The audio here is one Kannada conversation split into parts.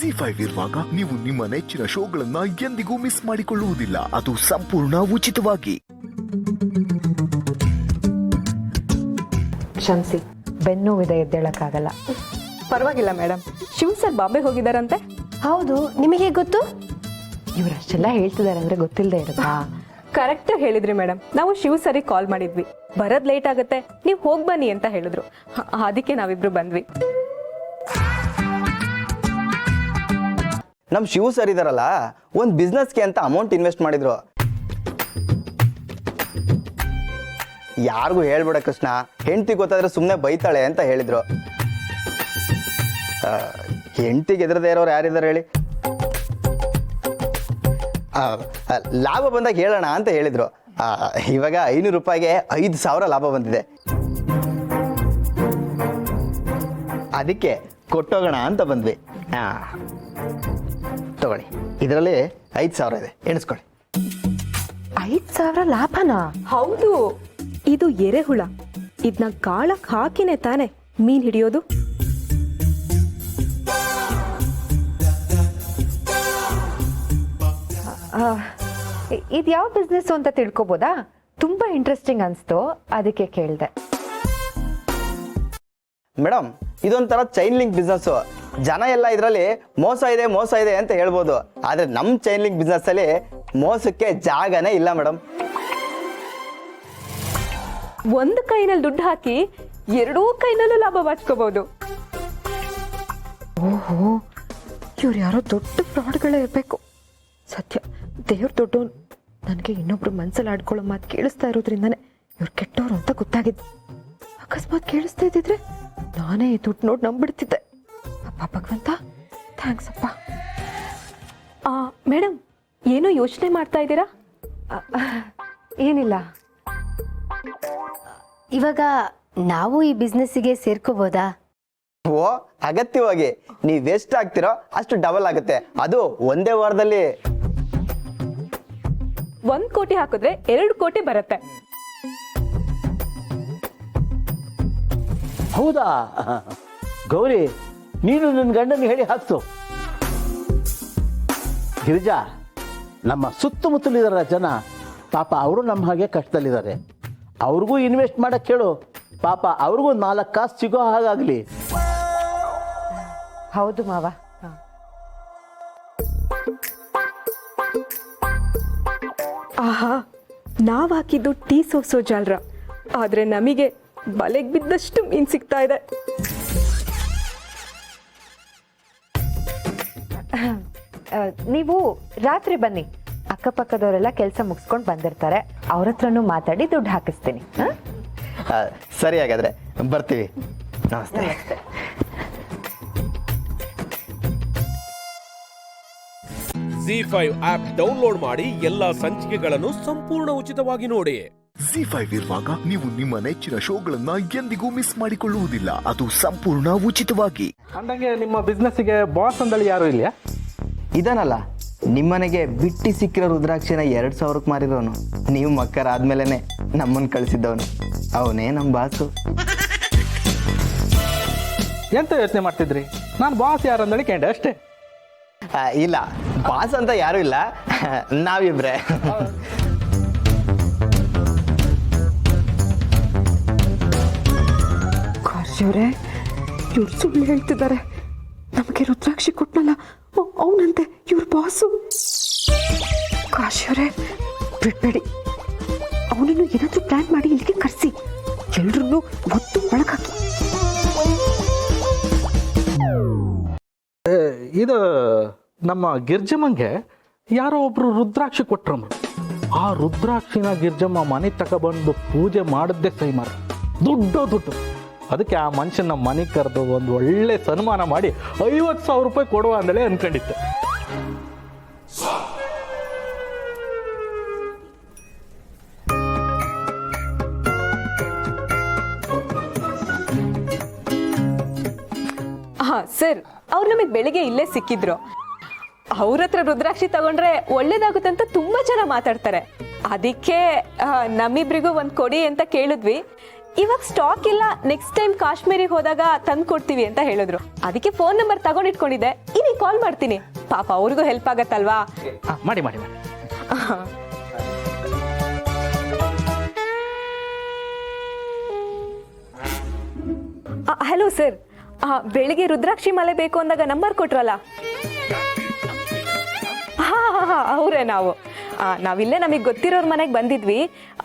ಜಿ5 ಇರುವಾಗ ನೀವು ನಿಮ್ಮ ನೆಚ್ಚಿನ ಶೋಗಳನ್ನ ಎಂದಿಗೂ ಮಿಸ್ ಮಾಡಿಕೊಳ್ಳುವುದಿಲ್ಲ. ಅದು ಸಂಪೂರ್ಣ ಉಚಿತವಾಗಿ. ಕ್ಷಮಿಸಿ, ಬೆನ್ನೋವಿದೆ, ಎದ್ದೇಳಕ್ಕಾಗಲ್ಲ. ಪರವಾಗಿಲ್ಲ ಮೇಡಮ್. ಶಿವ್ ಸರ್ ಬಾಂಬೆ ಹೋಗಿದಾರಂತೆ. ಹೌದು, ನಿಮಗೆ ಗೊತ್ತು? ಇವರಷ್ಟೆಲ್ಲ ಹೇಳ್ತಿದ್ದಾರೆ ಅಂದ್ರೆ ಗೊತ್ತಿಲ್ಲದೆ ಇರುತ್ತಾ? ಕರೆಕ್ಟ್ ಹೇಳಿದ್ರಿ ಮೇಡಮ್. ನಾವು ಶಿವ್ ಸರಿಗೆ ಕಾಲ್ ಮಾಡಿದ್ವಿ, ಬರೋದ್ ಲೇಟ್ ಆಗುತ್ತೆ, ನೀವು ಹೋಗಿ ಬನ್ನಿ ಅಂತ ಹೇಳಿದ್ರು. ಅದಕ್ಕೆ ನಾವಿಬ್ರು ಬಂದ್ವಿ. ನಮ್ ಶಿವ ಸರ್ ಇದಾರಲ್ಲ, ಒಂದು ಬಿಸ್ನೆಸ್ಗೆ ಅಂತ ಅಮೌಂಟ್ ಇನ್ವೆಸ್ಟ್ ಮಾಡಿದ್ರು. ಯಾರಿಗೂ ಹೇಳ್ಬೇಡ ಕೃಷ್ಣ, ಹೆಂಡತಿ ಗೊತ್ತಾದ್ರೆ ಸುಮ್ಮನೆ ಬೈತಾಳೆ ಅಂತ ಹೇಳಿದ್ರು. ಹೆಂಡತಿಗೆ ಎದುರದೇ ಇರೋರು ಯಾರಿದ್ದಾರೆ ಹೇಳಿ? ಲಾಭ ಬಂದಾಗ ಹೇಳೋಣ ಅಂತ ಹೇಳಿದ್ರು. ಇವಾಗ 500 ರೂಪಾಯಿಗೆ 5,000 ಲಾಭ ಬಂದಿದೆ. ಅದಕ್ಕೆ ಕೊಟ್ಟೋಗೋಣ ಅಂತ ಬಂದ್ವಿ. ತಗೊಳ್ಳಿ, ಇದರಲ್ಲಿ 5,000 ಇದೆ, ಎಣಿಸ್ಕೊಳ್ಳಿ. 5,000 ಲಾಭನಾ? ಹೌದು, ಇದು ಎರೆಹುಳ. ಇದನ್ನ ಗಾಳಕ್ ಹಾಕಿನೇ ತಾನೆ ಮೀನ್ ಹಿಡಿಯೋದು. ಇದು ಯಾವ ಬಿಸ್ನೆಸ್ ಅಂತ ತಿಳ್ಕೊಬೋದಾ? ತುಂಬಾ ಇಂಟ್ರೆಸ್ಟಿಂಗ್ ಅನ್ಸ್ತು, ಅದಕ್ಕೆ ಕೇಳಿದೆ. ಮೇಡಮ್, ಇದೊಂಥರ ಚೈನ್ ಲಿಂಕ್ ಬಿಸ್ನೆಸ್. ಜನ ಎಲ್ಲ ಇದರಲ್ಲಿ ಮೋಸ ಇದೆ ಅಂತ ಹೇಳ್ಬೋದು. ಆದ್ರೆ ನಮ್ಮ ಚೈನ್ ಲಿಂಕ್ ಬಿಸ್ನೆಸ್ ಅಲ್ಲಿ ಮೋಸಕ್ಕೆ ಜಾಗನೇ ಇಲ್ಲ ಮೇಡಮ್. ಒಂದು ಕೈನಲ್ಲಿ ದುಡ್ಡು ಹಾಕಿ ಎರಡೂ ಕೈನಲ್ಲೂ ಲಾಭ ಬಾಚ್ಕೋಬಹುದು. ಓಹೋ, ಇವ್ರು ಯಾರೋ ದೊಡ್ಡ ಫ್ರಾಡ್ಗಳೇ ಇರಬೇಕು. ಸತ್ಯ, ದೇವ್ರ ದೊಡ್ಡವನು. ನನಗೆ ಇನ್ನೊಬ್ರು ಮನ್ಸಲ್ಲಿ ಆಡ್ಕೊಳ್ಳೋ ಮಾತು ಕೇಳಿಸ್ತಾ ಇರೋದ್ರಿಂದಾನೆ ಇವ್ರು ಕೆಟ್ಟವ್ರು ಅಂತ ಗೊತ್ತಾಗಿದ್ದು. ಅಕಸ್ಮಾತ್ ಕೇಳಿಸ್ತಾ ಇದ್ದಿದ್ರೆ ನಾನೇ ಈ ದುಡ್ಡು ನೋಡಿ ನಂಬಿಡ್ತಿದ್ದೆ. ಅಪ್ಪ ಭಗವಂತ, ಥ್ಯಾಂಕ್ಸ್ ಅಪ್ಪ. ಮೇಡಮ್, ಏನೋ ಯೋಚನೆ ಮಾಡ್ತಾ ಇದ್ದೀರಾ? ಏನಿಲ್ಲ. ಇವಾಗ ನಾವು ಈ ಬಿಸ್ನೆಸ್ಸಿಗೆ ಸೇರ್ಕೋಬೋದಾ? ಓ, ಅಗತ್ಯವಾಗಿ ನೀವು ಎಷ್ಟು ಆಗ್ತಿರೋ ಅಷ್ಟು ಡಬಲ್ ಆಗುತ್ತೆ. ಅದು ಒಂದೇ ವಾರದಲ್ಲಿ. 1 ಕೋಟಿ ಹಾಕಿದ್ರೆ 2 ಕೋಟಿ ಬರುತ್ತೆ. ಹೌದಾ ಗೌರಿ, ನೀನು ನನ್ನ ಗಂಡನ ಹೇಳಿ ಹಾಕ್ಸು. ಗಿರಿಜಾ, ನಮ್ಮ ಸುತ್ತಮುತ್ತಲಿದಾರ ಜನ ಪಾಪ ಅವರು ನಮ್ಮ ಹಾಗೆ ಕಷ್ಟದಲ್ಲಿದ್ದಾರೆ. ಅವ್ರಿಗೂ ಇನ್ವೆಸ್ಟ್ ಮಾಡಕ್ಕೆ ಹೇಳು. ಪಾಪ ಅವ್ರಿಗೂ 4 ಕಾಸು ಸಿಗೋ ಹಾಗಾಗಲಿ. ಹೌದು ಮಾವ. ಆಹಾ, ನಾವ್ ಹಾಕಿದ್ದು ಟೀ ಸೋಸೋ ಜಾಲ್ರ, ಆದ್ರೆ ನಮಗೆ ಬಲೆಗೆ ಬಿದ್ದಷ್ಟು ಮೀನ್ ಸಿಗ್ತಾ ಇದೆ. ನೀವು ರಾತ್ರಿ ಬನ್ನಿ, ಅಕ್ಕಪಕ್ಕದವರೆಲ್ಲ ಕೆಲಸ ಮುಗಿಸ್ಕೊಂಡು ಬಂದಿರ್ತಾರೆ. ಅವ್ರ ಹತ್ರನೂ ಮಾತಾಡಿ ದುಡ್ಡು ಹಾಕಿಸ್ತೀನಿ. ಸರಿ, ಹಾಗಾದ್ರೆ ಬರ್ತೀವಿ. ನಮಸ್ತೆ. ಜಿ5 ಆಪ್ ಡೌನ್ಲೋಡ್ ಮಾಡಿ ಎಲ್ಲಾ ಸಂಚಿಕೆಗಳನ್ನು ಸಂಪೂರ್ಣ ಉಚಿತವಾಗಿ ನೋಡಿ. ಜಿ5 ಇರುವಾಗ ನೀವು ನಿಮ್ಮ ನೆಚ್ಚಿನ ಶೋಗಳನ್ನ ಎಂದಿಗೂ ಮಿಸ್ ಮಾಡಿಕೊಳ್ಳುವುದಿಲ್ಲ. ಅದು ಸಂಪೂರ್ಣ ಉಚಿತವಾಗಿ. ಅಂದಂಗೆ ನಿಮ್ಮ ಬಿಸ್ನೆಸ್ಸಿಗೆ ಬಾಸ್ ಅಂದಳಿ ಯಾರು ಇಲ್ಲ? ಇದನ್ನಲ್ಲ, ನಿಮ್ಮನೆಗೆ ಬಿಟ್ಟಿ ಸಿಕ್ಕಿರೋ ರುದ್ರಾಕ್ಷಿನ 2,000ಕ್ಕೆ ಮಾರಿರೋನು. ನೀವು ಮಕ್ಕರಾದ್ಮೇಲೆನೆ ನಮ್ಮನ್ನು ಕಳಿಸಿದ್ದವನು. ಅವನೇ ನಮ್ಮ ಬಾಸು. ಎಂತ ಯೋಚನೆ ಮಾಡ್ತಿದ್ರಿ? ನಾನು ಬಾಸ್ ಯಾರು ಅಂದಳಿ ಕೇಂಡೆ ಅಷ್ಟೇ. ಇಲ್ಲ, ಬಾಸ್ ಅಂತ ಯಾರು ಇಲ್ಲ, ನಾವಿಬ್ರೆ. ಕಾಶಿಯವರೇ, ಇವ್ರು ಸುಳ್ಳು ಹೇಳ್ತಿದ್ದಾರೆ. ನಮಗೆ ರುದ್ರಾಕ್ಷಿ ಕೊಟ್ನಲ್ಲ ಅವನಂತೆ ಇವ್ರ ಬಾಸು. ಕಾಶಿಯವರೇ, ಬಿಡ್ಬೇಡಿ, ಅವನನ್ನು ಏನಾದ್ರೂ ಪ್ಲಾನ್ ಮಾಡಿ ಇಲ್ಲಿಗೆ ಕರೆಸಿ, ಎಲ್ರೂ ಒತ್ತು ಒಳಗಾಕಿ. ಇದು ನಮ್ಮ ಗಿರ್ಜಮ್ಮಂಗೆ ಯಾರೋ ಒಬ್ರು ರುದ್ರಾಕ್ಷಿ ಕೊಟ್ರಮ್ಮ. ಆ ರುದ್ರಾಕ್ಷಿನ ಗಿರ್ಜಮ್ಮ ಮನೆ ತಗೊಬಂದು ಪೂಜೆ ಮಾಡಿದ್ದೆ ಸೈ ಮಾರ. ದುಡ್ಡು. ಅದಕ್ಕೆ ಆ ಮನುಷ್ಯನ ಮನೆ ಕರೆದು ಒಂದು ಒಳ್ಳೆ ಸನ್ಮಾನ ಮಾಡಿ 50,000 ರೂಪಾಯಿ ಕೊಡುವ ಅಂದೇಳಿ ಅನ್ಕೊಂಡಿತ್ತು. ಸರ್, ಅವ್ರು ನಮಗೆ ಬೆಳಿಗ್ಗೆ ಇಲ್ಲೇ ಸಿಕ್ಕಿದ್ರು. ಅವ್ರ ಹತ್ರ ರುದ್ರಾಕ್ಷಿ ತಗೊಂಡ್ರೆ ಒಳ್ಳೇದಾಗುತ್ತೆ ಅಂತ ತುಂಬಾ ಜನ ಮಾತಾಡ್ತಾರೆ. ಅದಕ್ಕೆ ನಮ್ಮಿಬ್ರಿಗೂ 1 ಕೊಡಿ ಅಂತ ಕೇಳಿದ್ವಿ. ಇವಾಗ ಸ್ಟಾಕ್ ಇಲ್ಲ, ನೆಕ್ಸ್ಟ್ ಟೈಮ್ ಕಾಶ್ಮೀರಿಗೆ ಹೋದಾಗ ತಂದು ಕೊಡ್ತೀವಿ ಅಂತ ಹೇಳಿದ್ರು. ಅದಕ್ಕೆ ಫೋನ್ ನಂಬರ್ ತಗೊಂಡಿಟ್ಕೊಂಡಿದ್ದೆ, ಈಗ ಕಾಲ್ ಮಾಡ್ತೀನಿ. ಪಾಪ ಅವ್ರಿಗೂ ಹೆಲ್ಪ್ ಆಗತ್ತಲ್ವಾ? ಮಾಡಿ ಮಾಡಿ ಮಾಡಿ. ಹಲೋ ಸರ್, ಬೆಳಿಗ್ಗೆ ರುದ್ರಾಕ್ಷಿ ಮಾಲೆ ಬೇಕು ಅಂದಾಗ ನಂಬರ್ ಕೊಟ್ರಲ್ಲ? ಹಾ ಅವರೇ ನಾವು. ನಾವಿಲ್ಲೇ ನಮಗೆ ಗೊತ್ತಿರೋರ್ ಮನೆಗೆ ಬಂದಿದ್ವಿ.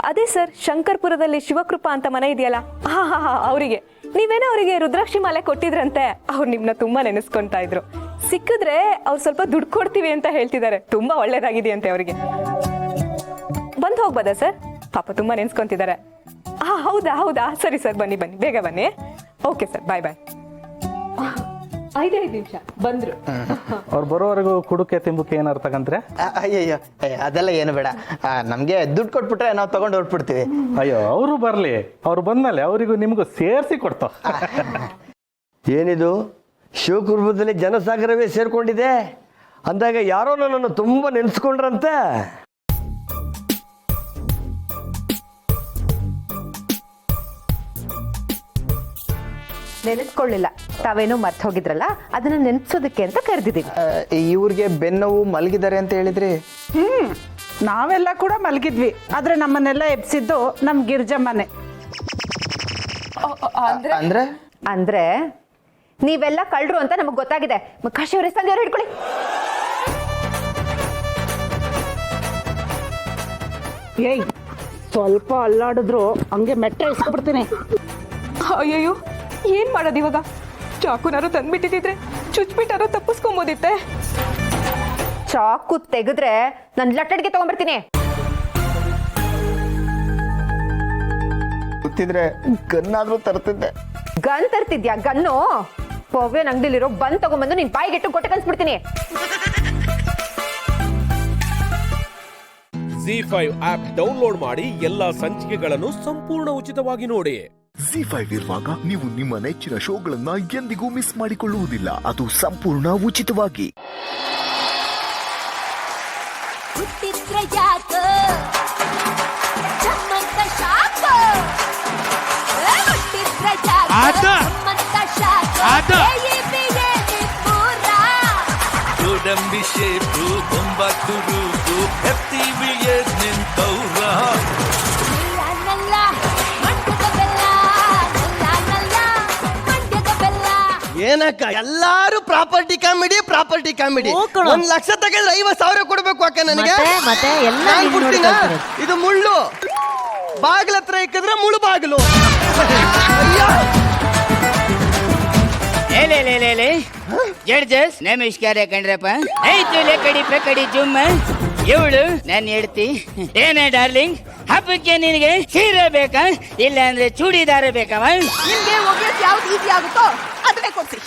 ಅದೇ ಸರ್, ಶಂಕರ್ಪುರದಲ್ಲಿ ಶಿವಕೃಪಾ ಅಂತ ಮನೆ ಇದೆಯಲ್ಲ, ಹಾ ಅವರಿಗೆ. ನೀವೇನೋ ಅವರಿಗೆ ರುದ್ರಾಕ್ಷಿ ಮಾಲೆ ಕೊಟ್ಟಿದ್ರಂತೆ. ಅವ್ರು ನಿಮ್ಮನ್ನ ತುಂಬಾ ನೆನೆಸ್ಕೊಂತಾ ಇದ್ರು. ಸಿಕ್ಕಿದ್ರೆ ಅವ್ರು ಸ್ವಲ್ಪ ದುಡ್ಡು ಕೊಡ್ತೀವಿ ಅಂತ ಹೇಳ್ತಿದ್ದಾರೆ. ತುಂಬಾ ಒಳ್ಳೇದಾಗಿದೆಯಂತೆ ಅವರಿಗೆ. ಬಂದು ಹೋಗ್ಬೋದಾ ಸರ್? ಪಾಪ ತುಂಬಾ ನೆನೆಸ್ಕೊಂತಿದ್ದಾರೆ. ಹೌದಾ ಸರಿ ಸರ್, ಬನ್ನಿ ಬೇಗ ಬನ್ನಿ. ಓಕೆ ಸರ್, ಬಾಯ್. 5 ನಿಮಿಷ ಬಂದ್ರು. ಅವ್ರು ಬರೋವರೆಗೂ ಕುಡುಕೆ ತಿಂಬುಕೆ ಏನಾರು ತಗಂತ್ರೆ? ಅಯ್ಯಯ್ಯೋ ಅದೆಲ್ಲ ಏನು ಬೇಡ. ನಮಗೆ ದುಡ್ಡು ಕೊಟ್ಬಿಟ್ರೆ ನಾವು ತಗೊಂಡು ಹೊರಟ್ಬಿಡ್ತೀವಿ. ಅಯ್ಯೋ, ಅವರು ಬರಲಿ. ಅವ್ರು ಬಂದ್ಮೇಲೆ ಅವರಿಗೂ ನಿಮಗೂ ಸೇರಿಸಿ ಕೊಡ್ತಾವ. ಏನಿದು ಶಿವಕುರ್ಮದಲ್ಲಿ ಜನಸಾಗರವೇ ಸೇರ್ಕೊಂಡಿದೆ ಅಂದಾಗ ಯಾರೋ ನನ್ನನ್ನು ತುಂಬ ನೆನೆಸ್ಕೊಂಡ್ರಂತೆ. ನೆನೆಸ್ಕೊಳ್ಳಿಲ್ಲ, ತಾವೇನೋ ಮರ್ತು ಹೋಗಿದ್ರಲ್ಲ, ಅದನ್ನ ನೆನೆಸೋದಕ್ಕೆ ಅಂತ ಕರೆದಿದ್ದೀನಿ. ಇವ್ರಿಗೆ ಬೆನ್ನೋವು ಮಲಗಿದ್ದಾರೆ ಅಂತ ಹೇಳಿದ್ರಿ. ನಾವೆಲ್ಲ ಕೂಡ ಮಲಗಿದ್ವಿ, ಆದ್ರೆ ನಮ್ಮನ್ನೆಲ್ಲ ಎಬ್ಸಿದ್ದು ನಮ್ ಗಿರ್ಜಮ್ಮನೆ. ಅಂದ್ರೆ ಅಂದ್ರೆ ನೀವೆಲ್ಲ ಕಳ್ರು ಅಂತ ನಮಗ್ ಗೊತ್ತಾಗಿದೆ. ಕಾಶಿ ಅವರೇ, ಸಂಜೆ ಅವ್ರು ಹಿಡ್ಕೊಳ್ಳಿ. ಏಯ್, ಸ್ವಲ್ಪ ಅಲ್ಲಾಡಿದ್ರು ಹಂಗೆ ಮೆಟ್ಟ ಇಸ್ಕೊಬಿಡ್ತೀನಿ. ಅಯ್ಯಯ್ಯೋ, ಏನ್ ಮಾಡೋದು ಇವಾಗ? ಚಾಕುನಾರು ತಂದ್ಬಿಟ್ಟಿದ್ರೆ ಚುಚ್ಬಿಟ್ಟಾರು ತಪ್ಪಿಸ್ಕೊಂಬೋದಿತ್ತೆ. ಚಾಕು ತೆಗೆದ್ರೆ ನಾನು ಲಟ್ಟಡಿಗೆ ತಗೊಂಡ್ಬರ್ತೀನಿ. ಗೊತ್ತಿದ್ರೆ ಗನ್ನಾದ್ರೂ ತರ್ತಿದ್ದೆ. ಗನ್ ತರ್ತಿದ್ಯಾ? ಗನ್ನು ಪವ್ಯನ್ ಅಂಗಡಿಲಿರೋ ಬಂದ್ ತಗೊಂಡ್ಬಂದು ನಿನ್ ಬಾಯಿಗೆಟ್ಟು ಕೊಟ್ಟೆ ಕನ್ಸ್ಬಿಡ್ತೀನಿ. ZEE5 ಆಪ್ ಡೌನ್ಲೋಡ್ ಮಾಡಿ ಎಲ್ಲಾ ಸಂಚಿಕೆಗಳನ್ನು ಸಂಪೂರ್ಣ ಉಚಿತವಾಗಿ ನೋಡಿ. ZEE5 ಇರುವಾಗ ನೀವು ನಿಮ್ಮ ನೆಚ್ಚಿನ ಶೋಗಳನ್ನ ಎಂದಿಗೂ ಮಿಸ್ ಮಾಡಿಕೊಳ್ಳುವುದಿಲ್ಲ. ಅದು ಸಂಪೂರ್ಣ ಉಚಿತವಾಗಿ. ಏನಕ್ಕ ಎಲ್ಲಾರು ಪ್ರಾಪರ್ಟಿ ಕಾಮಿಡಿ 1 ಲಕ್ಷ ತಗೊಂಡ್ರೆ 50,000 ಕೊಡ್ಬೇಕು ಅಕ್ಕ ನನಗೆ. ನಾನ್ ಕೊಡ್ತೀನಾ? ಇದು ಮುಳ್ಳು ಬಾಗ್ಲ ಹತ್ರ ಇಕ್ಕಿದ್ರೆ ಮುಳ್ಳು ಬಾಗಿಲು. ಜಡ್ಜಸ್ ನಮಸ್ಕಾರ ಕಣ್ರಪ್ಪ. ಆಯ್ತು ಲೆಕ್ಕಡಿ ಪ್ರಕಡಿ ಜುಮ್ಮ. ಇವಳು ನನ್ನ ಹೆಂಡತಿ. ಏನೇ ಡಾರ್ಲಿಂಗ್, ಹಬ್ಬಕ್ಕೆ ನಿನಗೆ ಸೀರೆ ಬೇಕಾ ಇಲ್ಲ ಅಂದ್ರೆ ಚೂಡಿದಾರ ಬೇಕಾವ? ನಿಮ್ಗೆ ಒಬ್ಬಿಟ್ಟು ಯಾವ್ದು ಈಸಿ ಆಗುತ್ತೋ ಅದನ್ನೇ ಕೊಡ್ಸಿ.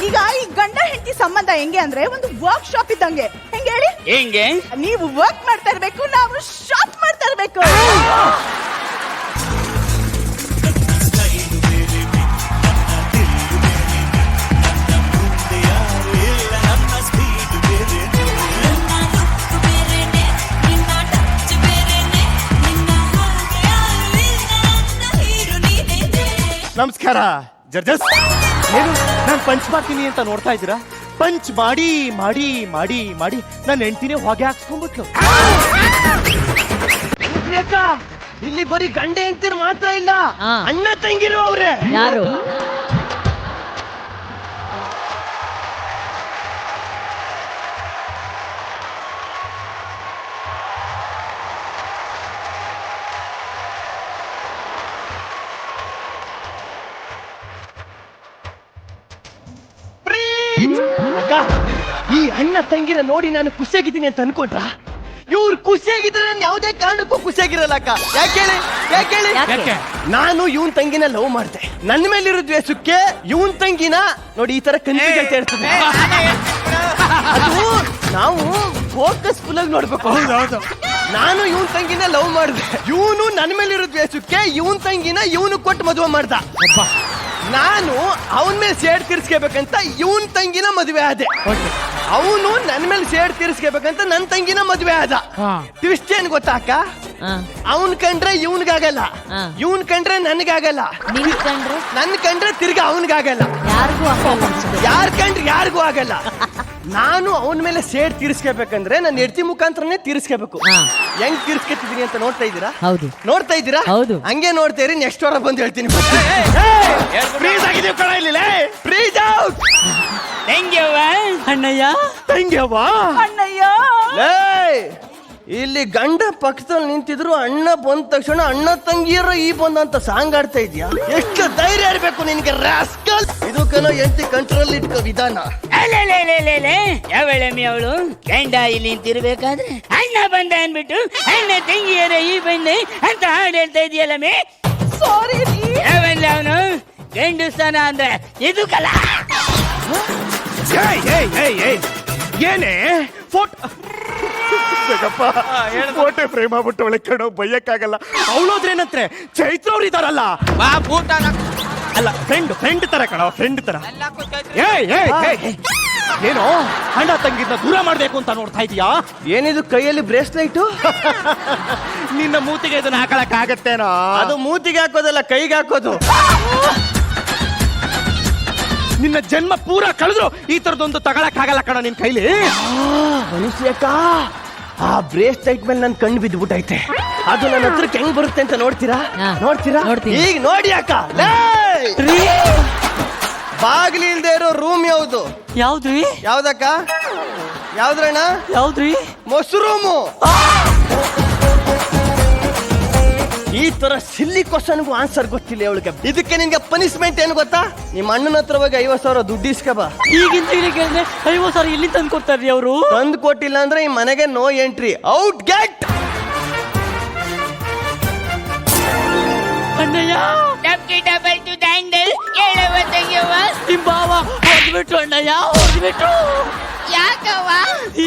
ಈಗ ಈ ಗಂಡ ಹೆಂಡತಿ ಸಂಬಂಧ ಹೆಂಗೆ ಅಂದ್ರೆ ಒಂದು ವರ್ಕ್ ಶಾಪ್ ಇದ್ದಂಗೆ. ಹೆಂಗೆ ಹೇಳಿ? ಹೆಂಗೆ? ನೀವು ವರ್ಕ್ ಮಾಡ್ತಾ ಇರ್ಬೇಕು, ನಾವು ಶಾಪ್ ಮಾಡ್ತಾ ಇರ್ಬೇಕು. ನಮಸ್ಕಾರ ಜಡ್ಜಸ್. ಏನು ನಾನು ಪಂಚ್ ಮಾಡ್ತೀನಿ ಅಂತ ನೋಡ್ತಾ ಇದ್ದೀರಾ? ಪಂಚ್ ಮಾಡಿ ಮಾಡಿ ಮಾಡಿ ಮಾಡಿ ನನ್ನ ಹೆಂಡತಿನೇ ಹೊಗೆ ಹಾಕ್ಸ್ಕೊಂಡ್ಬಿಟ್ಲು. ಇಲ್ಲಿ ಬರೀ ಗಂಡ ಹೆಂಡ್ತಿರು ಮಾತ್ರ ಇಲ್ಲ, ಅಣ್ಣ ತಂಗಿರು ಅವ್ರೆ. ಯಾರು? ಈ ಅಣ್ಣ ತಂಗಿನ ನೋಡಿ ನಾನು ಖುಷಿಯಾಗಿದ್ದೀನಿ ಅಂತ ಅನ್ಕೊಂಡ್ರ? ಇವ್ರು ಖುಷಿಯಾಗಿದ್ರೆ ನಾನು ಯಾವುದೇ ಕಾರಣಕ್ಕೂ ಖುಷಿಯಾಗಿರಲ್ಲ ಅಕ್ಕ. ಯಾಕೆ ನಾನು ಇವನ್ ತಂಗಿನ ಲವ್ ಮಾಡ್ದೆ. ನನ್ನ ಮೇಲಿರೋ ದ್ವೇಷಕ್ಕೆ ಇವನ್ ತಂಗಿನ ನೋಡಿ ಈ ತರ ಕನ್ಫ್ಯೂಸ್ ಆಗ್ತಾ ಇರ್ತದೆ. ಅದು ನಾವು ಫೋಕಸ್ ಫುಲ್ ಆಗಿ ನೋಡ್ಬೇಕು. ನಾನು ಇವನ್ ತಂಗಿನ ಲವ್ ಮಾಡ್ದೆ. ಇವನು ನನ್ನ ಮೇಲಿರೋ ದ್ವೇಷಕ್ಕೆ ಇವನ್ ತಂಗಿನ ಇವನು ಕೊಟ್ಟು ಮದುವೆ ಮಾಡ್ದ. ನಾನು ಅವನ ಮೇಲೆ ಸೇಡ್ ತೀರ್ಸ್ಕೋಬೇಕಂತ ಇವನ್ ತಂಗಿನ ಮದುವೆ ಆದೆ. ಅವನು ನನ್ನ ಮೇಲೆ ಸೇಡ್ ತೀರ್ಸ್ಕೋಬೇಕಂತ ನನ್ನ ತಂಗಿನ ಮದುವೆ ಆದ. ಟ್ವಿಸ್ಟ್ ಏನ್ ಗೊತ್ತಾ ಅಕ್ಕ? ಅವನ್ ಕಂಡ್ರೆ ಇವನ್ಗಾಗಲ್ಲ, ಇವನ್ ಕಂಡ್ರೆ ನನ್ಗಾಗಲ್ಲ, ನನ್ ಕಂಡ್ರೆ ತಿರ್ಗಾ ಅವನ್ಗಾಗಲ್ಲ, ಯಾರ್ ಕಂಡ್ರೆ ಯಾರಿಗೂ ಆಗಲ್ಲ. ನಾನು ಅವನ ಮೇಲೆ ಸೇಡ್ ತೀರಿಸ್ಕೋಬೇಕಂದ್ರೆ ನನ್ನ ಹೆಂಡತಿ ಮುಖಾಂತರನೇ ತೀರಿಸ್ಕೋಬೇಕು. ಹೆಂಗ್ ತೀರಿಸ್ಕೊತಿದೀನಿ ಅಂತ ನೋಡ್ತಾ ಇದ್ದೀರಾ? ನೋಡ್ತಾ ಇದ್ದೀರಾ? ಹಂಗೆ ನೋಡ್ತಾ ಇರಿ, ನೆಕ್ಸ್ಟ್ ವಾರ ಬಂದು ಹೇಳ್ತೀನಿ. ಫ್ರೀಸ್ ಆಗಿದೀವಿ ಕಣ ಇಲ್ಲಿ, ಫ್ರೀಸ್ ಔಟ್. ಅಣ್ಣಯ್ಯ ಅಣ್ಣಯ್ಯ ಇಲ್ಲಿ ಗಂಡ ಪಕ್ಕದಲ್ಲಿ ನಿಂತಿದ್ರು, ಅಣ್ಣ ಬಂದ ತಕ್ಷಣ ಅಣ್ಣ ತಂಗಿಯರ ಈ ಬಂದಂತ ಸಾಂಗ್ ಆಡ್ತಾ ಇದ್ಯಾ? ಎಷ್ಟು ಧೈರ್ಯ ಇರ್ಬೇಕು ನಿನ್ಗೆ ರಾಸ್ಕಲ್. ಇದು ಕಣ ಎಂಟಿ ಕಂಟ್ರೋಲ್ ಇಟ್ಕೋ ವಿಧಾನ. ಯಾವಳಮ್ಮಿ ಅವಳು ಗಂಡ ಇಲ್ಲಿ ನಿಂತಿರ್ಬೇಕಾದ್ರೆ ಅಣ್ಣ ಬಂದ ಅನ್ಬಿಟ್ಟು ಅಣ್ಣ ತಂಗಿಯರ ಈ ಬಂದೆ ಅಂತ ಹಾಡು ಹೇಳ್ತಾ ಇದೆಯಲ್ಲಮ್ಮಿ. ಸಾರಿ ಯಾವಲ್ಲ ಅವನು ಗಂಡುಸ್ತಾನ ಅಂದ್ರೆ ಇದು ಕಲ. ಏನೇ ಫೋಟೋ ಫ್ರೇಮ್ ಆಗ್ಬಿಟ್ಟು ಒಳಗೆ ಕಣೋ, ಬೈಯಕ್ಕಾಗಲ್ಲ. ಅವಳೋದ್ರೇನಂತ್ರೆ ಚೈತ್ರ ಅವ್ರು ಇದಾರಲ್ಲ, ಅಲ್ಲ ಫ್ರೆಂಡ್ ತರ ಕಣ, ಫ್ರೆಂಡ್ ತರ. ಏನೋ ಅಣ್ಣ ತಂಗಿದ್ನ ದೂರ ಮಾಡ್ಬೇಕು ಅಂತ ನೋಡ್ತಾ ಇದೀಯಾ? ಏನಿದು ಕೈಯಲ್ಲಿ ಬ್ರೇಸ್ಲೈಟ್? ನಿನ್ನ ಮೂತಿಗೆ ಇದನ್ನ ಹಾಕಳಕ್ ಆಗತ್ತೇನೋ? ಅದು ಮೂತಿಗೆ ಹಾಕೋದಲ್ಲ, ಕೈಗೆ ಹಾಕೋದು. ನಿನ್ನ ಜನ್ಮ ಪೂರ ಕಳೆದ್ರು ಈ ತರದೊಂದು ತಗೊಳಕ್ ಆಗಲ್ಲ ಕಣ ನಿನ್ ಕೈಲಿ. ಅನುಶ್ರೀಯಕ್ಕ, ಆ ಬ್ರೇಸ್ಲೈಟ್ ಮೇಲೆ ನನ್ ಕಣ್ಣು ಬಿದ್ದುಬಿಟ್ಟೈತೆ. ಅದು ನನ್ನ ಹತ್ರಕ್ಕೆ ಹೆಂಗ್ ಬರುತ್ತೆ ಅಂತ ನೋಡ್ತೀರಾ? ಈಗ ನೋಡಿ ಅಕ್ಕ. ಬಾಗಿಲು ಇಲ್ದೇ ಇರೋ ರೂಮ್ ಯಾವ್ದು? ಯಾವ್ದ್ರಿ? ಯಾವ್ದಕ್ಕ? ಯಾವ್ದ್ರಣ್ಣ? ಯಾವ್ದ್ರಿ? ಮಶ್ರೂಮು. ಈ ತರ ಸಿಲ್ಲಿ ಕ್ವಶನ್ಗೂ ಆನ್ಸರ್ ಗೊತ್ತಿಲ್ಲ ಅವಳಿಗೆ. ಇದಕ್ಕೆ ನಿನ್ಗೆ ಪನಿಷ್ಮೆಂಟ್ ಏನು ಗೊತ್ತಾ? ನಿಮ್ಮ ಅಣ್ಣನ ಹತ್ರ ಹೋಗಿ 50,000 ದುಡ್ಡು ಇಸ್ಕಬ. ಈಗಿಂತ 50,000 ಎಲ್ಲಿ ತಂದು ಕೊಡ್ತಾರ್ರಿ ಅವರು? ತಂದು ಕೊಟ್ಟಿಲ್ಲ ಅಂದ್ರೆ ಈ ಮನೆಗೆ ನೋ ಎಂಟ್ರಿ, ಔಟ್ ಗೆಟ್. ಅಣ್ಣಯ್ಯ ಡಬಲ್ ಟು ಡ್ಯಾಂಡಲ್ ಕೇಳವ ತೆಗೆಯವ. ನಿಮ್ ಬಾವ ಹೋಗ್ಬಿಟ್ರು ಅಣ್ಣಯ್ಯ, ಹೋಗ್ಬಿಟ್ರು. ಯಾಕವ್ವ?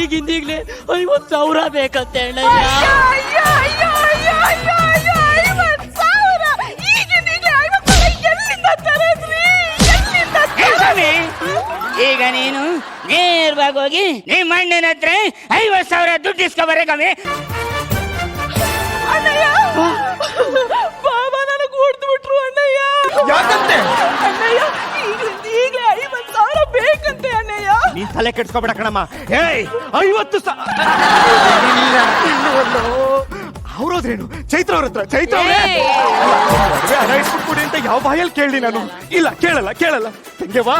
ಈಗಿಂದೀಗ್ಲೇ 50,000 ಬೇಕಂತೆ ಅಣ್ಣಯ್ಯ. ಈಗ ನೀನು ನೇರವಾಗಿ ಹೋಗಿ ನಿಮ್ಮ ಅಣ್ಣನ ಹತ್ರ 50,000 ದುಡ್ಡು ಇಸ್ಕೊಬರೇ ಕಮ್ಮಿ. ಅಣ್ಣಯ್ಯ, ಬಾಬಾ ನನಗೆ ಹೊಡೆದು ಬಿಟ್ರು ಅಣ್ಣಯ್ಯ. ಯಾಕಂತೆ? ಅಣ್ಣಯ್ಯ, ಈಗಲೇ 50,000 ಬೇಕಂತೆ ಅಣ್ಣಯ್ಯ. ನೀನ್ ತಲೆ ಕೆಡ್ಸ್ಕೊಬೇಡ ಕಣಮ್ಮ. 50,000 ಅವ್ರೋದ್ರೇನು? ಚೈತ್ರ ಅವ್ರ ಹತ್ರ, ಚೈತ್ರ ಅವ್ರೆ ಹಣ ಇಟ್ಬಿಟ್ಬಿಡಿ ಅಂತ ಯಾವ ಬಾಯಲ್ಲಿ ಕೇಳಿ ನಾನು? ಇಲ್ಲ, ಕೇಳಲ್ಲ. ತಂಗೆವಾ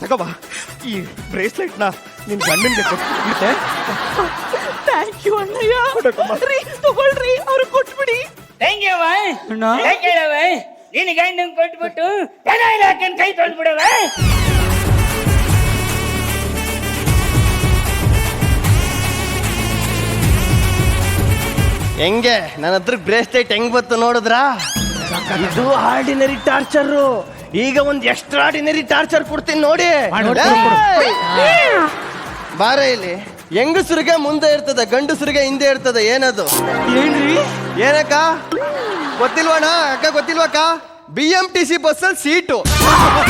ತಗೋವಾ, ಈ ಬ್ರೇಸ್ಲೆಟ್ ನ ನಿನ್ ಗಂಡನ್ಗೆ ಕೊಟ್ಬಿಟ್ಟೆ. ಥ್ಯಾಂಕ್ ಯು ಅಣ್ಣಯ್ಯ. ತಗೊಳ್ರಿ, ಅವ್ರು ಕೊಟ್ಬಿಡಿ. ಹೆಂಗವ ಕೇಳವ, ನಿನ್ ಗಂಡನ್ ಕೊಟ್ಬಿಟ್ಟು ಜನ ಇಲಾಖೆನ್ ಕೈ ತೊಳ್ಬಿಡವ. ಹೆಂಗೆ ನನ್ನ ಹತ್ರ ಬ್ರೇಸ್ಲೈಟ್ ಹೆಂಗ್ ಬತ್ತು ನೋಡಿದ್ರಾ? ಇದು ಆರ್ಡಿನರಿ ಟಾರ್ಚರ್. ಈಗ ಒಂದು ಎಕ್ಸ್ಟ್ರಾರ್ಡಿನರಿ ಟಾರ್ಚರ್ ಕೊಡ್ತೀನಿ ನೋಡಿ. ಬಾರ ಇಲ್ಲಿ. ಹೆಂಗಸರಿಗೆ ಮುಂದೆ ಇರ್ತದೆ, ಗಂಡಸರಿಗೆ ಹಿಂದೆ ಇರ್ತದೆ. ಏನದು? ಏನಕ್ಕ ಗೊತ್ತಿಲ್ವಣ್ಣ? ಅಕ್ಕ ಗೊತ್ತಿಲ್ವಕ್ಕ? BMTC ಬಸ್ಸಲ್ಲಿ ಸೀಟು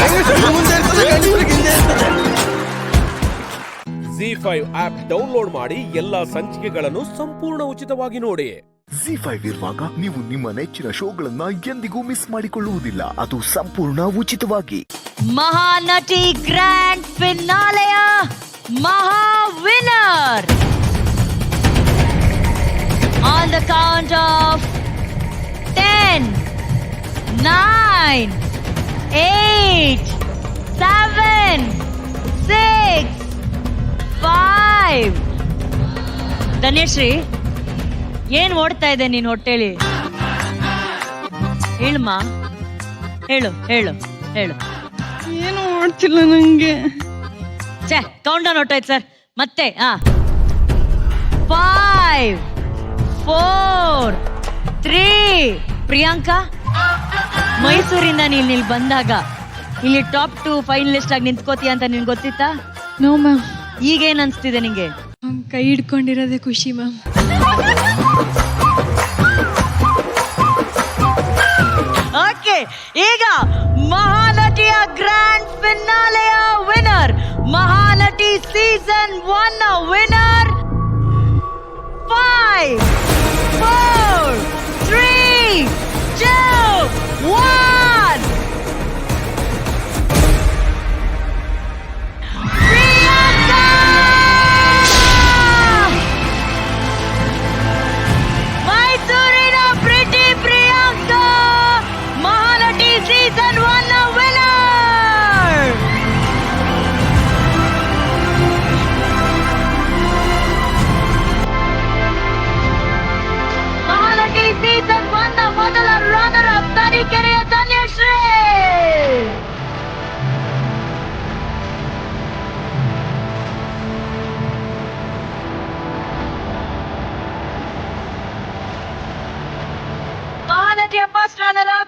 ಹೆಂಗಸರಿಗೆ ಮುಂದೆ ಇರ್ತದೆ, ಗಂಡಸರಿಗೆ ಹಿಂದೆ ಇರ್ತದೆ. Z5 ಆಪ್ ಡೌನ್ಲೋಡ್ ಮಾಡಿ ಎಲ್ಲಾ ಸಂಚಿಕೆಗಳನ್ನು ಸಂಪೂರ್ಣ ಉಚಿತವಾಗಿ ನೋಡಿ. Z5 ಇರುವಾಗ ನೀವು ನಿಮ್ಮ ನೆಚ್ಚಿನ ಶೋಗಳನ್ನ ಎಂದಿಗೂ ಮಿಸ್ ಮಾಡಿಕೊಳ್ಳುವುದಿಲ್ಲ, ಅದು ಸಂಪೂರ್ಣ ಉಚಿತವಾಗಿ. ಮಹಾನಟಿ ಗ್ರ್ಯಾಂಡ್ ಫಿನಾಲೆಯ ಮಹಾ winner on the count of 10, 9, 8, 7, 6, 5. Dhanyashree, ಏನ್ ಓಡ್ತಾ ಇದೆ ನೀನ್ ಹೊಟ್ಟೆಲಿ? ಹೇಳಮ್ಮ, ಹೇಳು. ಏನು ಮಾಡ್ತಿಲ್ಲ ನಂಗೆ. ಕೌಂಟ್ ಡೌನ್ ಹೊಟ್ಟೋಯ್ತು ಸರ್. ಮತ್ತೆ 5, 4, 3. ಪ್ರಿಯಾಂಕಾ, ಮೈಸೂರಿಂದ ನೀನ್ ಇಲ್ಲಿ ಬಂದಾಗ ಇಲ್ಲಿ ಟಾಪ್ 2 ಫೈನಲಿಸ್ಟ್ ಆಗಿ ನಿಂತ್ಕೋತೀಯ ಅಂತ ನಿನ್ ಗೊತ್ತಿತ್ತಾ? No ma'am. ಈಗೇನ್ ಅನ್ಸ್ತಿದೆ ನಿಂಗೆ? ಕೈ ಹಿಡ್ಕೊಂಡಿರೋದೇ ಖುಷಿ ಮ್ಯಾಮ್. ಓಕೆ, ಈಗ ಮಹಾನಟಿಯ ಗ್ರ್ಯಾಂಡ್ ಫಿನಾಲೆಯ ವಿನ್ನರ್, ಮಹಾನಟಿ ಸೀಸನ್ 1 ವಿನ್ನರ್ 5, 4,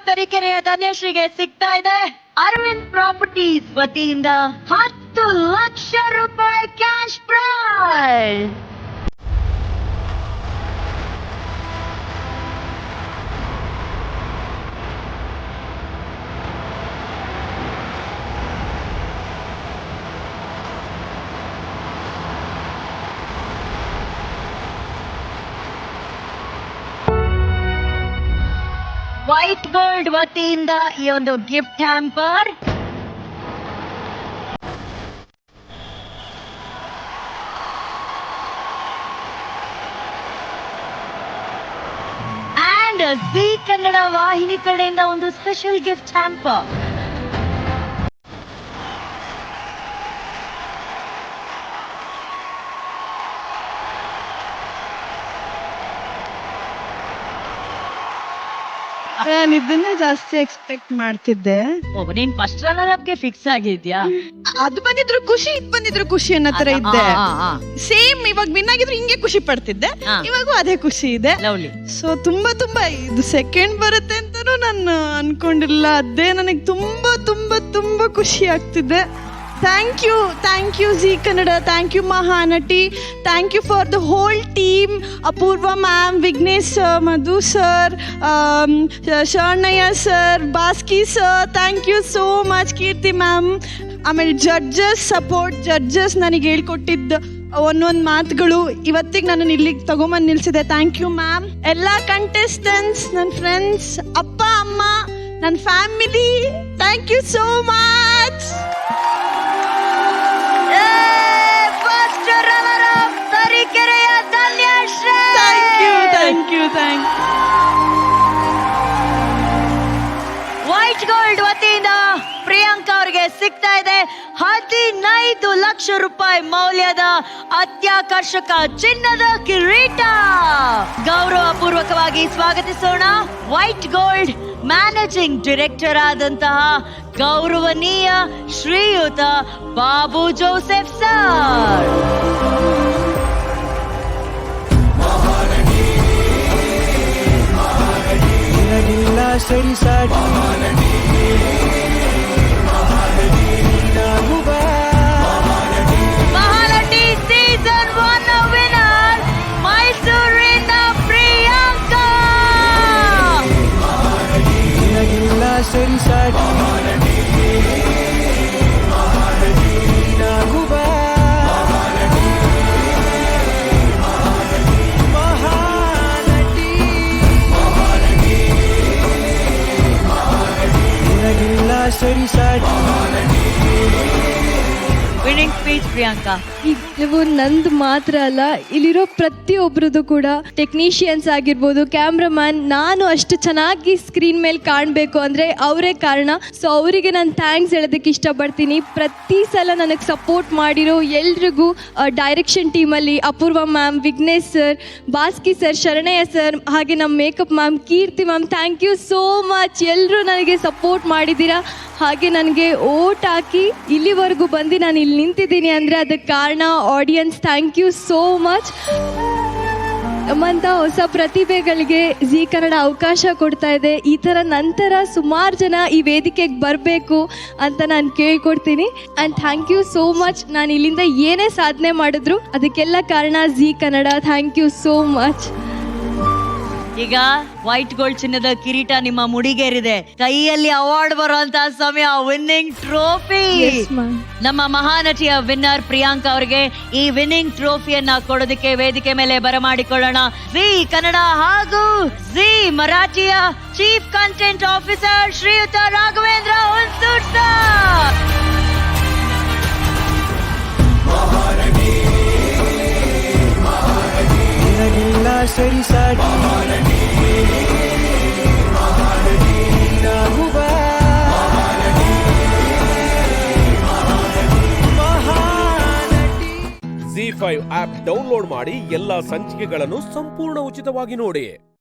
ತರೀಕೆರೆಯ ಧನ್ಯಶ್ರೀಗೆ ಸಿಗ್ತಾ ಇದೆ ಅರವಿಂದ್ ಪ್ರಾಪರ್ಟೀಸ್ ವತಿಯಿಂದ 10 ಲಕ್ಷ ರೂಪಾಯಿ ಕ್ಯಾಶ್ ಪ್ರೈಸ್. ವೈಟ್ ಗೋಲ್ಡ್ ವತಿಯಿಂದ ಈ ಒಂದು gift hamper. And Zee Kannada ವಾಹಿನಿ ಕಡೆಯಿಂದ ಒಂದು ಸ್ಪೆಷಲ್ ಗಿಫ್ಟ್ ಹ್ಯಾಂಪರ್. ನಾನು ಇದನ್ನೇ ಜಾಸ್ತಿ ಎಕ್ಸ್ಪೆಕ್ಟ್ ಮಾಡ್ತಿದ್ದೆ. ನೀನ್ ಫಸ್ಟ್ ರನ್ನರ್ ಫಿಕ್ಸ್ ಆಗಿದ್ಯಾ? ಅದು ಬಂದಿದ್ರು ಖುಷಿ, ಇದು ಬಂದಿದ್ರು ಖುಷಿ ಅನ್ನೋ ತರ ಇದ್ದೆ. ಸೇಮ್ ಇವಾಗ ವಿನ್ ಆಗಿದ್ರು ಹಿಂಗೆ ಖುಷಿ ಪಡ್ತಿದ್ದೆ, ಇವಾಗೂ ಅದೇ ಖುಷಿ ಇದೆ. ಸೊ ತುಂಬಾ ತುಂಬಾ ಇದು ಸೆಕೆಂಡ್ ಬರುತ್ತೆ ಅಂತಾನು ನಾನು ಅನ್ಕೊಂಡಿಲ್ಲ. ಅದೇ ನನಗೆ ತುಂಬಾ ತುಂಬಾ ತುಂಬಾ ಖುಷಿ ಆಗ್ತಿದೆ. Thank you Zee Kannada, thank you Mahanati, thank you for the whole team. Apoorva ma'am, Vignesh sir, Madhu sir, Sharanayya sir, Baski sir, thank you so much. Keerthi ma'am, ಆಮೇಲೆ ಜಡ್ಜಸ್ ನನಗೆ ಹೇಳ್ಕೊಟ್ಟಿದ್ದ ಒಂದೊಂದು ಮಾತುಗಳು ಇವತ್ತಿಗೆ ನಾನು ಇಲ್ಲಿಗೆ ತಗೊಂಬಂದು ನಿಲ್ಸಿದೆ. Thank you ma'am. ಎಲ್ಲ ಕಂಟೆಸ್ಟೆಂಟ್ಸ್, ನನ್ನ ಫ್ರೆಂಡ್ಸ್, ಅಪ್ಪ ಅಮ್ಮ, ನನ್ನ family, thank you so much. ತರೀಕೆರೆಯ Dhanyashree. Thank you. White gold ವತಿಯಿಂದ ಪ್ರಿಯಾಂಕಾ ಅವರಿಗೆ ಸಿಗ್ತಾ ಇದೆ 15 ಲಕ್ಷ ರೂಪಾಯಿ ಮೌಲ್ಯದ ಅತ್ಯಾಕರ್ಷಕ ಚಿನ್ನದ ಕಿರೀಟ. ಗೌರವ ಪೂರ್ವಕವಾಗಿ ಸ್ವಾಗತಿಸೋಣ ವೈಟ್ ಗೋಲ್ಡ್ ಮ್ಯಾನೇಜಿಂಗ್ ಡೈರೆಕ್ಟರ್ ಆದಂತಹ ಗೌರವನೀಯ ಶ್ರೀಯುತ Babu Joseph sir. Mahanati season 1 winner ಮೈಸೂರಿನ ಪ್ರಿಯಾಂಕಾ. Winning speech Priyanka. ಈ ಗೆಲುವು ನಂದು ಮಾತ್ರ ಅಲ್ಲ, ಇಲ್ಲಿರೋ ಪ್ರತಿಯೊಬ್ಬರದು ಕೂಡ. ಟೆಕ್ನಿಷಿಯನ್ಸ್ ಆಗಿರ್ಬೋದು, ಕ್ಯಾಮ್ರಾಮ್ಯಾನ್, ನಾನು ಅಷ್ಟು ಚೆನ್ನಾಗಿ ಸ್ಕ್ರೀನ್ ಮೇಲೆ ಕಾಣಬೇಕು ಅಂದರೆ ಅವರೇ ಕಾರಣ. ಸೊ ಅವರಿಗೆ ನಾನು ಥ್ಯಾಂಕ್ಸ್ ಹೇಳೋದಕ್ಕೆ ಇಷ್ಟಪಡ್ತೀನಿ. ಪ್ರತಿ ಸಲ ನನಗೆ ಸಪೋರ್ಟ್ ಮಾಡಿರೋ ಎಲ್ರಿಗೂ, ಡೈರೆಕ್ಷನ್ ಟೀಮಲ್ಲಿ Apoorva ma'am, Vignesh sir, Baski sir, Sharanayya sir, ಹಾಗೆ ನಮ್ಮ makeup ma'am Keerthi ma'am, thank you so much. ಎಲ್ಲರೂ ನನಗೆ ಸಪೋರ್ಟ್ ಮಾಡಿದ್ದೀರಾ. ಹಾಗೆ ನನಗೆ ಓಟ್ ಹಾಕಿ ಇಲ್ಲಿವರೆಗೂ ಬಂದು ನಾನು ಇಲ್ಲಿ ನಿಂತಿದ್ದೀನಿ ಅಂದರೆ ಅದಕ್ಕೆ ಕಾರಣ audience. Thank you so much. ನಮ್ಮಂಥ ಹೊಸ ಪ್ರತಿಭೆಗಳಿಗೆ ಜೀ ಕನ್ನಡ ಅವಕಾಶ ಕೊಡ್ತಾ ಇದೆ. ಈ ಥರ ನಂತರ ಸುಮಾರು ಜನ ಈ ವೇದಿಕೆಗೆ ಬರಬೇಕು ಅಂತ ನಾನು ಕೇಳ್ಕೊಡ್ತೀನಿ. And thank you so much. ನಾನು ಇಲ್ಲಿಂದ ಏನೇ ಸಾಧನೆ ಮಾಡಿದ್ರು ಅದಕ್ಕೆಲ್ಲ ಕಾರಣ Zee Kannada. Thank you so much. ಈಗ ವೈಟ್ ಗೋಲ್ಡ್ ಚಿನ್ನದ ಕಿರೀಟ ನಿಮ್ಮ ಮುಡಿಗೇರಿದೆ, ಕೈಯಲ್ಲಿ ಅವಾರ್ಡ್ ಬರುವಂತಹ ಸಮಯ. ವಿನ್ನಿಂಗ್ ಟ್ರೋಫಿ ನಮ್ಮ ಮಹಾನಟಿಯ ವಿನ್ನರ್ ಪ್ರಿಯಾಂಕಾ ಅವರಿಗೆ ಈ ವಿನ್ನಿಂಗ್ ಟ್ರೋಫಿಯನ್ನ ಕೊಡೋದಕ್ಕೆ ವೇದಿಕೆ ಮೇಲೆ ಬರಮಾಡಿಕೊಳ್ಳೋಣ ಜೀ ಕನ್ನಡ ಹಾಗೂ ಜೀ ಮರಾಠಿಯ ಚೀಫ್ ಕಂಟೆಂಟ್ ಆಫೀಸರ್ ಶ್ರೀಯುತ Raghavendra Hunsur sir. ZEE5 app download ಮಾಡಿ ಎಲ್ಲಾ ಸಂಚಿಕೆಗಳನ್ನು ಸಂಪೂರ್ಣ ಉಚಿತವಾಗಿ ನೋಡಿ.